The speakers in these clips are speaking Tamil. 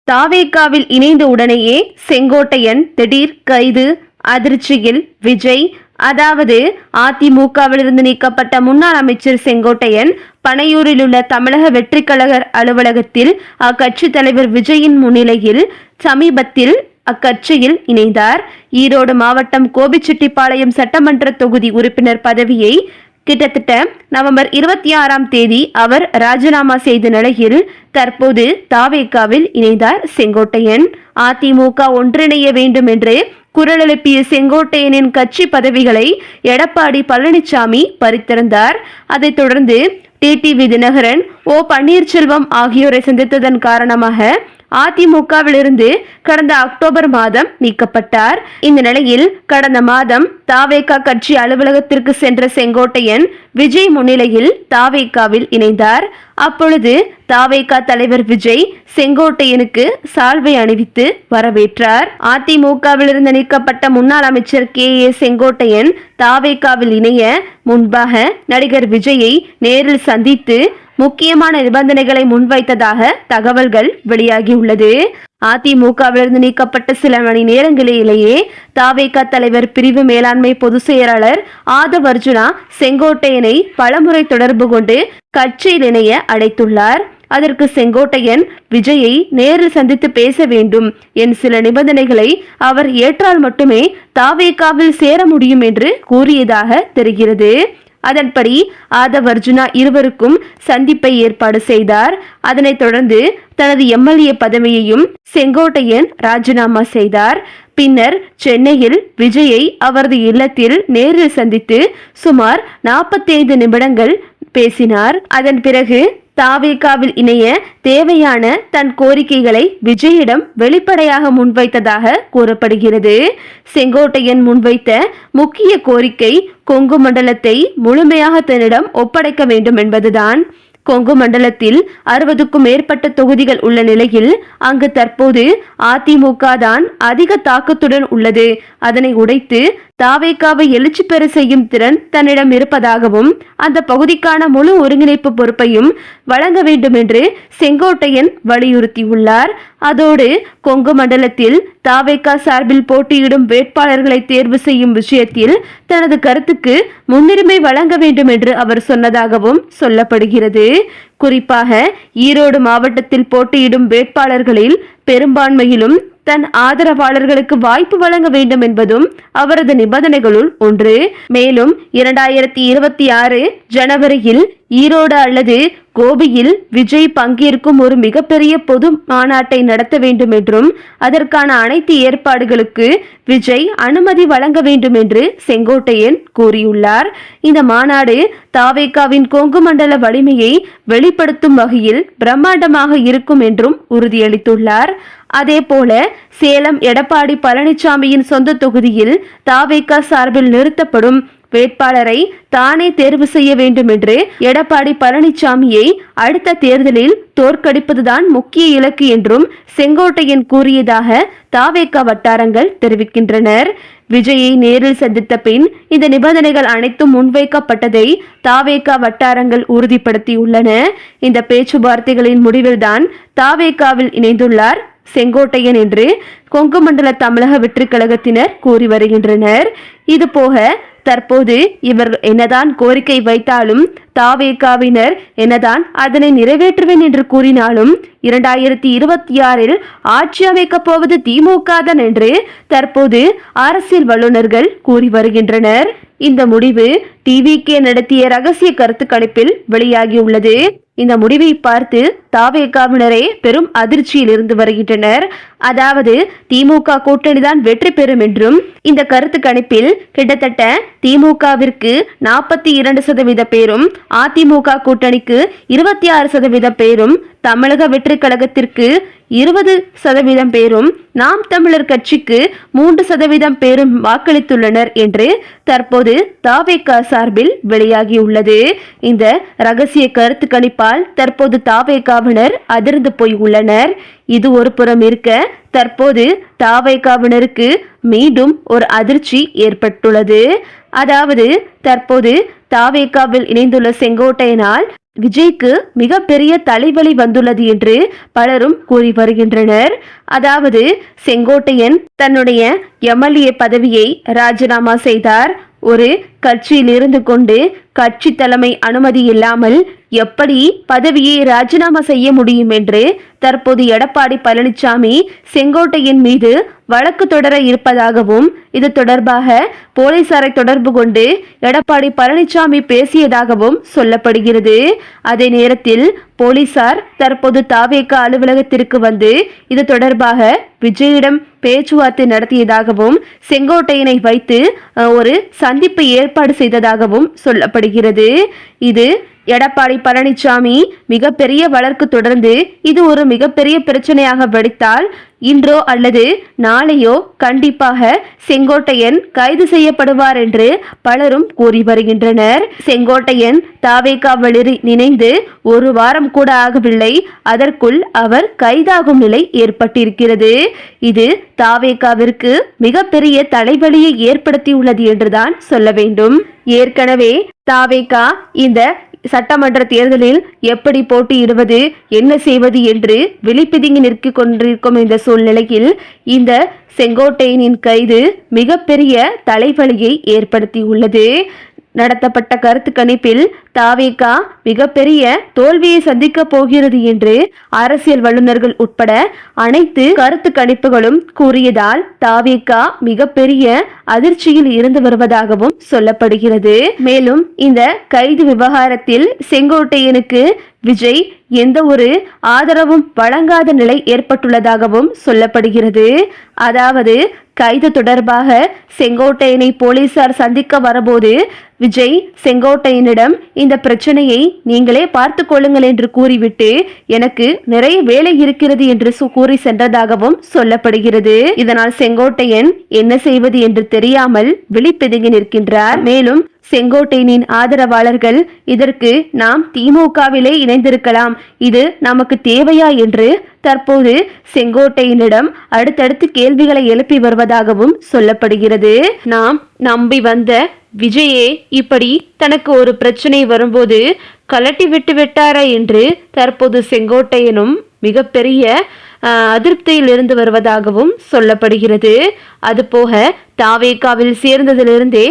தாவேகாவில் இணைந்த உடனேயே செங்கோட்டையன் திடீர் கைது. அதிர்ச்சியில் விஜய். அதாவது அதிமுகவிலிருந்து நீக்கப்பட்ட முன்னாள் அமைச்சர் செங்கோட்டையன் பனையூரில் உள்ள தமிழக வெற்றி கழக அலுவலகத்தில் அக்கட்சி தலைவர் விஜயின் முன்னிலையில் சமீபத்தில் அக்கட்சியில் இணைந்தார். ஈரோடு மாவட்டம் கோபிச்செட்டிப்பாளையம் சட்டமன்ற தொகுதி உறுப்பினர் பதவியை கிட்டத்தட்ட நவம்பர் 26ஆம் தேதி அவர் ராஜினாமா செய்த நிலையில் தற்போது தாவேகாவில் இணைந்தார் செங்கோட்டையன். அதிமுக ஒன்றிணைய வேண்டும் என்று குரல் எழுப்பிய செங்கோட்டையனின் கட்சி பதவிகளை எடப்பாடி பழனிசாமி பறித்திருந்தார். அதைத் தொடர்ந்து டிடிவி தினகரன், ஓ பன்னீர்செல்வம் ஆகியோரை சந்தித்ததன் காரணமாக அதிமுகவிலிருந்து கடந்த அக்டோபர் மாதம் நீக்கப்பட்டார். இந்த நிலையில் கடந்த மாதம் தாவேகா கட்சி அலுவலகத்திற்கு சென்ற செங்கோட்டையன் விஜய் முன்னிலையில் தாவேகாவில் இணைந்தார். அப்பொழுது தாவேகா தலைவர் விஜய் செங்கோட்டையனுக்கு சால்வை அணிவித்து வரவேற்றார். அதிமுகவிலிருந்து நீக்கப்பட்ட முன்னாள் அமைச்சர் KA செங்கோட்டையன் தாவேகாவில் இணைய முன்பாக நடிகர் விஜயை நேரில் சந்தித்து முக்கியமான நிபந்தனைகளை முன்வைத்ததாக தகவல்கள் வெளியாகியுள்ளது. அதிமுகவிலிருந்து நீக்கப்பட்ட சில மணி நேரங்களிலேயே தாவேகா தலைவர் பிரிவு மேலாண்மை பொதுச் செயலாளர் ஆதவ் அர்ஜுனா செங்கோட்டையனை பலமுறை தொடர்பு கொண்டு கட்சியில் இணைய அழைத்துள்ளார். அதற்கு செங்கோட்டையன் விஜயை நேரில் சந்தித்து பேச வேண்டும் என் சில நிபந்தனைகளை அவர் ஏற்றால் மட்டுமே தாவேகாவில் சேர முடியும் என்று கூறியதாக தெரிகிறது. அதன்படி ஆதவ் அர்ஜுனா இருவருக்கும் சந்திப்பை ஏற்பாடு செய்தார். அதனைத் தொடர்ந்து தனது MLA பதவியையும் செங்கோட்டையன் ராஜினாமா செய்தார். பின்னர் சென்னையில் விஜயை அவரது இல்லத்தில் நேரில் சந்தித்து சுமார் 45 நிமிடங்கள் பேசினார். அதன் பிறகு தாவேகாவில் இணைய தேவையான தன் கோரிக்கைகளை விஜயிடம் வெளிப்படையாக முன்வைத்ததாக கூறப்படுகிறது. செங்கோட்டையன் முன்வைத்த முக்கிய கோரிக்கை கொங்கு மண்டலத்தை முழுமையாக தன்னிடம் ஒப்படைக்க வேண்டும் என்பதுதான். கொங்கு மண்டலத்தில் 60க்கும் மேற்பட்ட தொகுதிகள் உள்ள நிலையில் அங்கு தற்போது அதிமுக தான் அதிக தாக்கத்துடன் உள்ளது. அதனை உடைத்து தாவேகாவை எழுச்சி பெற செய்யும் திறன் தன்னிடம் இருப்பதாகவும் அந்த பகுதிக்கான முழு ஒருங்கிணைப்பு பொறுப்பையும் வழங்க வேண்டும் என்று செங்கோட்டையன் வலியுறுத்தியுள்ளார். அதோடு கொங்கு மண்டலத்தில் தாவேகா சார்பில் போட்டியிடும் வேட்பாளர்களை தேர்வு செய்யும் விஷயத்தில் தனது கருத்துக்கு முன்னுரிமை வழங்க வேண்டும் என்று அவர் சொன்னதாகவும் சொல்லப்படுகிறது. குறிப்பாக ஈரோடு மாவட்டத்தில் போட்டியிடும் வேட்பாளர்களில் பெரும்பான்மையிலும் தன் ஆதரவாளர்களுக்கு வாய்ப்பு வழங்க வேண்டும் என்பதும் அவரது நிபந்தனைகளுள் ஒன்று. மேலும் 2026 ஜனவரியில் ஈரோடு அல்லது கோபியில் விஜய் பங்கேற்கும் ஒரு மிகப்பெரிய பொது மாநாட்டை நடத்த வேண்டும் என்றும் அதற்கான அனைத்து ஏற்பாடுகளுக்கு விஜய் அனுமதி வழங்க வேண்டும் என்று செங்கோட்டையன் கூறியுள்ளார். இந்த மாநாடு தாவேகாவின் கொங்கு மண்டல வலிமையை வெளிப்படுத்தும் வகையில் பிரம்மாண்டமாக இருக்கும் என்றும் உறுதியளித்துள்ளார். அதேபோல சேலம் எடப்பாடி பழனிசாமியின் சொந்த தொகுதியில் தாவேகா சார்பில் நிறுத்தப்படும் வேட்பாளரை தானே தேர்வு செய்ய வேண்டும் என்று எடப்பாடி பழனிசாமியை அடுத்த தேர்தலில் தோற்கடிப்பதுதான் முக்கிய இலக்கு என்றும் செங்கோட்டையன் கூறியதாக தாவேகா வட்டாரங்கள் தெரிவிக்கின்றனர். விஜயை நேரில் சந்தித்த பின் இந்த நிபந்தனைகள் அனைத்தும் முன்வைக்கப்பட்டதை தாவேகா வட்டாரங்கள் உறுதிப்படுத்தியுள்ளன. இந்த பேச்சுவார்த்தைகளின் முடிவில்தான் தாவேகாவில் இணைந்துள்ளார் செங்கோட்டையன் என்று கொங்கு மண்டல தமிழக வெற்றி கழகத்தினர் கூறி வருகின்றனர். இதுபோக தற்போது இவர் என்னதான் கோரிக்கை வைத்தாலும் தாவேகாவினர் என்னதான் அதனை நிறைவேற்றுவேன் என்று கூறினாலும் 2026 ஆட்சி அமைக்கப் போவது திமுக தான் என்று தற்போது அரசியல் வல்லுநர்கள் கூறி வருகின்றனர். இந்த முடிவு TVK நடத்திய ரகசிய கருத்து கணிப்பில் வெளியாகியுள்ளது. இந்த முடிவை பார்த்து தாவேகாவினரே பெரும் அதிர்ச்சியில் இருந்து வருகின்றனர். அதாவது திமுக கூட்டணிதான் வெற்றி பெறும் என்றும் இந்த கருத்து கணிப்பில் கிட்டத்தட்ட திமுகவிற்கு 42% பேரும் அதிமுக கூட்டணிக்கு 26% பேரும் தமிழக வெற்றி கழகத்திற்கு 20% பேரும் நாம் தமிழர் கட்சிக்கு 3% பேரும் வாக்களித்துள்ளனர் என்று தற்போது தாவேகா சார்பில் வெளியாகியுள்ளது. இந்த ரகசிய கருத்து கணிப்பால் தற்போது தாவேகாவினர் அதிர்ந்து போய் உள்ளனர். இது ஒரு புறம் இருக்க தற்போது தாவேகாவினருக்கு மீண்டும் ஒரு அதிர்ச்சி ஏற்பட்டுள்ளது. அதாவது தற்போது தாவேகாவில் இணைந்துள்ள செங்கோட்டையனால் விஜய்க்கு மிகப்பெரிய தலைவலி வந்துள்ளது என்று பலரும் கூறி வருகின்றனர். அதாவது செங்கோட்டையன் தன்னுடைய எம்எல்ஏ பதவியை ராஜினாமா செய்தார். ஒரு கட்சியில் இருந்து கொண்டு கட்சி தலைமை அனுமதி இல்லாமல் எப்படி பதவியை ராஜினாமா செய்ய முடியும் என்று தற்போது எடப்பாடி பழனிசாமி செங்கோட்டையன் மீது வழக்கு தொடர இருப்பதாகவும் இது தொடர்பாக போலீசாரை தொடர்பு கொண்டு எடப்பாடி பழனிசாமி பேசியதாகவும் சொல்லப்படுகிறது. அதே நேரத்தில் போலீசார் தற்போது தாவேக அலுவலகத்திற்கு வந்து இது தொடர்பாக விஜயிடம் பேச்சுவார்த்தை நடத்தியதாகவும் செங்கோட்டையனை வைத்து ஒரு சந்திப்பு ஏற்பாடு செய்ததாகவும் சொல்லப்படுகிறது. இது எடப்பாடி பழனிசாமி மிகப்பெரிய வழக்கு தொடர்ந்து இது ஒரு மிகப்பெரிய பிரச்சனையாக வெடித்தால் இன்றோ அல்லது நாளையோ கண்டிப்பாக செங்கோட்டையன் கைது செய்யப்படுவார் என்று பலரும் கூறி வருகின்றனர். செங்கோட்டையன் தாவேகாவில் இணைந்து ஒரு வாரம் கூட ஆகவில்லை, அதற்குள் அவர் கைதாகும் நிலை ஏற்பட்டிருக்கிறது. இது தாவேகாவிற்கு மிகப்பெரிய தலைவலியை ஏற்படுத்தியுள்ளது என்றுதான் சொல்ல வேண்டும். ஏற்கனவே தாவேகா இந்த சட்டமன்ற தேர்தலில் எப்படி போட்டியிடுவது, என்ன செய்வது என்று விழிப்பிதுங்கி நிற்க கொண்டிருக்கும் இந்த சூழ்நிலையில் இந்த செங்கோட்டையனின் கைது மிகப்பெரிய தலைவலியை ஏற்படுத்தியுள்ளது. நடத்தப்பட்ட கருத்து கணிப்பில் தாவேகா மிகப்பெரிய தோல்வியை சந்திக்க போகிறது என்று அரசியல் வல்லுநர்கள் உட்பட அனைத்து கருத்து கணிப்புகளும் கூறியதால் தாவேகா மிகப்பெரிய அதிர்ச்சியில் இருந்து வருவதாகவும் சொல்லப்படுகிறது. மேலும் இந்த கைது விவகாரத்தில் செங்கோட்டையனுக்கு விஜய் எந்த ஒரு ஆதரவும் வழங்காத நிலை ஏற்பட்டுள்ளதாகவும் சொல்லப்படுகிறது. அதாவது கைது தொடர்பாக செங்கோட்டையனை போலீசார் சந்திக்க வரபோது விஜய் செங்கோட்டையனிடம் இந்த பிரச்சனையை நீங்களே பார்த்து கொள்ளுங்கள் என்று கூறிவிட்டு எனக்கு நிறைய வேலை இருக்கிறது என்று கூறி சென்றதாகவும் சொல்லப்படுகிறது. இதனால் செங்கோட்டையன் என்ன செய்வது என்று தெரியாமல் விழிப்பெதுங்கி நிற்கின்றார். மேலும் செங்கோட்டையனின் ஆதரவாளர்கள் இதற்கு நாம் திமுகவிலே இணைந்திருக்கலாம், இது நமக்கு தேவையா என்று தற்போது செங்கோட்டையனிடம் அடுத்தடுத்து கேள்விகளை எழுப்பி வருவதாகவும் சொல்லப்படுகிறது. நாம் நம்பி வந்த விஜயே இப்படி தனக்கு ஒரு பிரச்சனை வரும்போது கலட்டி விட்டு விட்டாரா என்று தற்போது செங்கோட்டையனும் மிகப்பெரிய அதிருப்தியில் இருந்து வருவதாகவும் சொல்லப்படுகிறது. அதுபோக தாவேகாவில் சேர்ந்ததிலிருந்தே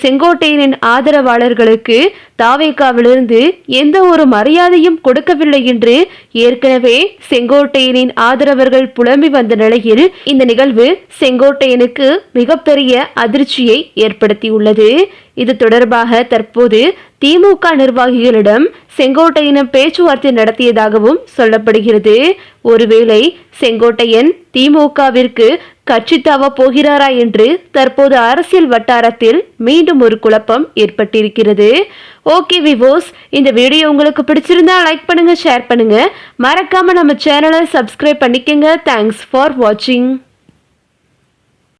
செங்கோட்டையனின் ஆதரவாளர்களுக்கு தாவேகாவிலிருந்து எந்த ஒரு மரியாதையும் கொடுக்கவில்லை என்று ஏற்கனவே செங்கோட்டையனின் ஆதரவர்கள் புலம்பி வந்த நிலையில் இந்த நிகழ்வு செங்கோட்டையனுக்கு மிகப்பெரிய அதிர்ச்சியை ஏற்படுத்தியுள்ளது. இது தொடர்பாக தற்போது திமுக நிர்வாகிகளிடம் செங்கோட்டையனும் பேச்சுவார்த்தை நடத்தியதாகவும் சொல்லப்படுகிறது. ஒருவேளை செங்கோட்டையன் திமுகவிற்கு கட்சி தாவ போகிறாரா என்று தற்போது அரசியல் வட்டாரத்தில் மீண்டும் ஒரு குழப்பம் ஏற்பட்டிருக்கிறது. ஓகே விவோஸ், இந்த வீடியோ உங்களுக்கு பிடிச்சிருந்தா லைக் பண்ணுங்க, ஷேர் பண்ணுங்க, மறக்காம நம்ம சேனலை சப்ஸ்கிரைப் பண்ணிக்கங்க. தேங்க்ஸ் ஃபார் வாட்சிங்.